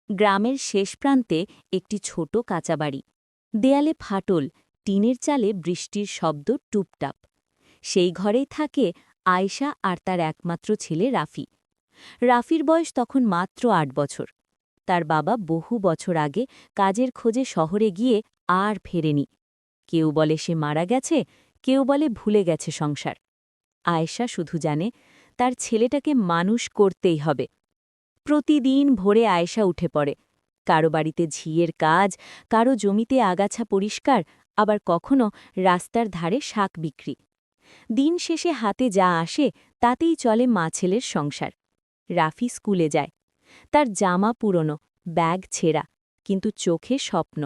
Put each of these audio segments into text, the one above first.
গ্রামের শেষ প্রান্তে একটি ছোট কাঁচা বাড়ি। দেয়ালে ফাটল, টিনের চালে বৃষ্টির শব্দ টুপটাপ। সেই ঘরেই থাকে আয়শা আর তার একমাত্র ছেলে রাফি। রাফির বয়স তখন মাত্র ৮ বছর। তার বাবা বহু বছর আগে কাজের খোঁজে শহরে গিয়ে আর ফেরেনি। কেউ বলে সে মারা গেছে, কেউ বলে ভুলে গেছে সংসার। আয়েশা শুধু জানে তার ছেলেটাকে মানুষ করতেই হবে। প্রতিদিন ভোরে আয়েশা উঠে পড়ে। কারো বাড়িতে ঝিয়ের কাজ, কারো জমিতে আগাছা পরিষ্কার, আবার কখনো রাস্তার ধারে শাক বিক্রি। দিন শেষে হাতে যা আসে তাতেই চলে মা ছেলের সংসার। রাফি স্কুলে যায়। তার জামা পুরনো, ব্যাগ ছেঁড়া, কিন্তু চোখে স্বপ্ন।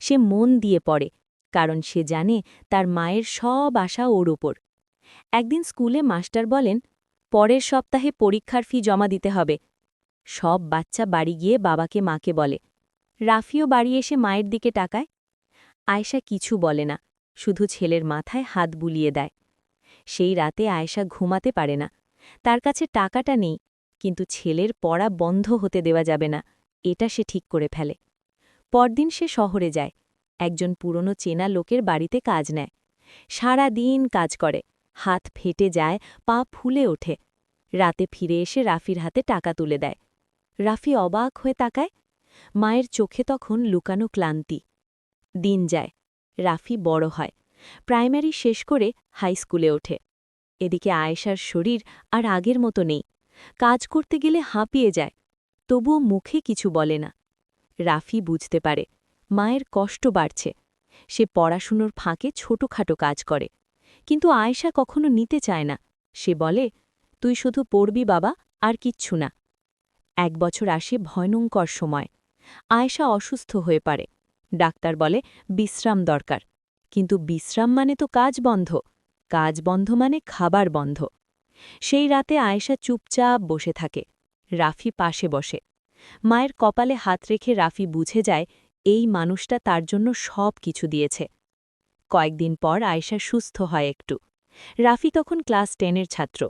সে মন দিয়ে পড়ে, কারণ সে জানে তার মায়ের সব আশা ওর ওপর। একদিন স্কুলে মাস্টার বলেন, পরের সপ্তাহে পরীক্ষার ফি জমা দিতে হবে। সব বাচ্চা বাড়ি গিয়ে বাবাকে মাকে বলে। রাফিও বাড়ি এসে মায়ের দিকে তাকায়। আয়েশা কিছু বলে না, শুধু ছেলের মাথায় হাত বুলিয়ে দেয়। সেই রাতে আয়েশা ঘুমাতে পারে না। তার কাছে টাকাটা নেই, কিন্তু ছেলের পড়া বন্ধ হতে দেওয়া যাবে না, এটা সে ঠিক করে ফেলে। পরদিন সে শহরে যায়। একজন পুরনো চেনা লোকের বাড়িতে কাজ নেয়। সারা দিন কাজ করে, হাত ফেটে যায়, পা ফুলে ওঠে। রাতে ফিরে এসে রাফির হাতে টাকা তুলে দেয়। রাফি অবাক হয়ে তাকায়। মায়ের চোখে তখন লুকানো ক্লান্তি। দিন যায়, রাফি বড় হয়, প্রাইমারি শেষ করে হাই স্কুলে ওঠে। এদিকে আয়েশার শরীর আর আগের মতো নেই। কাজ করতে গেলে হাঁপিয়ে যায়, তবুও মুখে কিছু বলে না। রাফি বুঝতে পারে মায়ের কষ্ট বাড়ছে। সে পড়াশুনোর ফাঁকে ছোটখাটো কাজ করে, কিন্তু আয়েশা কখনো নিতে চায় না। সে বলে, তুই শুধু পড়বি বাবা, আর কিচ্ছু না। ১ বছর আসে ভয়ঙ্কর সময়। আয়েশা অসুস্থ হয়ে পারে। ডাক্তার বলে বিশ্রাম দরকার, কিন্তু বিশ্রাম মানে তো কাজ বন্ধ, কাজ বন্ধ মানে খাবার বন্ধ। সেই রাতে আয়েশা চুপচাপ বসে থাকে। রাফি পাশে বসে। মায়ের কপালে হাত রেখে রাফি বুঝে যায় এই মানুষটা তার জন্য সব কিছু দিয়েছে। কয়েকদিন পর আয়েশা সুস্থ হয় একটু। রাফি তখন ক্লাস 10-এর ছাত্র।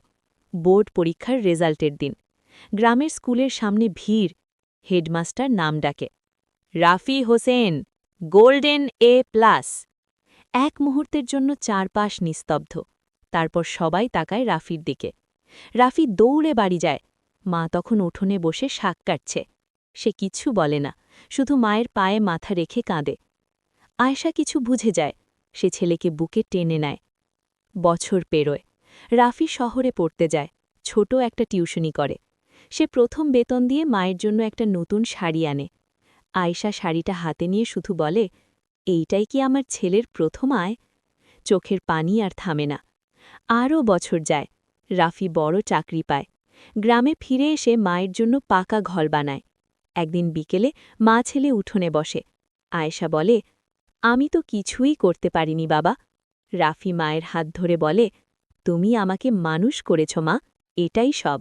বোর্ড পরীক্ষার রেজাল্টের দিন। গ্রামের স্কুলের সামনে ভিড়। হেডমাস্টার নাম ডাকে, রাফি হোসেন, গোল্ডেন A+। এক মুহূর্তের জন্য চারপাশ নিস্তব্ধ। তারপর সবাই তাকায় রাফির দিকে। রাফি দৌড়ে বাড়ি যায়। মা তখন উঠোনে বসে শাক কাটছে। সে কিছু বলে না, শুধু মায়ের পায়ে মাথা রেখে কাঁদে। আয়েশা কিছু বুঝে যায়। সে ছেলেকে বুকে টেনে নেয়। বছর পেরোয়। রাফি শহরে পড়তে যায়, ছোট একটা টিউশনি করে। সে প্রথম বেতন দিয়ে মায়ের জন্য একটা নতুন শাড়ি আনে। আয়েশা শাড়িটা হাতে নিয়ে শুধু বলে, এইটাই কি আমার ছেলের প্রথম আয়? চোখের পানি আর থামে না। আরও বছর যায়। রাফি বড় চাকরি পায়। গ্রামে ফিরে এসে মায়ের জন্য পাকা ঘর বানায়। একদিন বিকেলে মা ছেলে উঠোনে বসে। আয়েশা বলে, আমি তো কিছুই করতে পারিনি বাবা। রাফি মায়ের হাত ধরে বলে, তুমি আমাকে মানুষ করেছ মা, এটাই সব।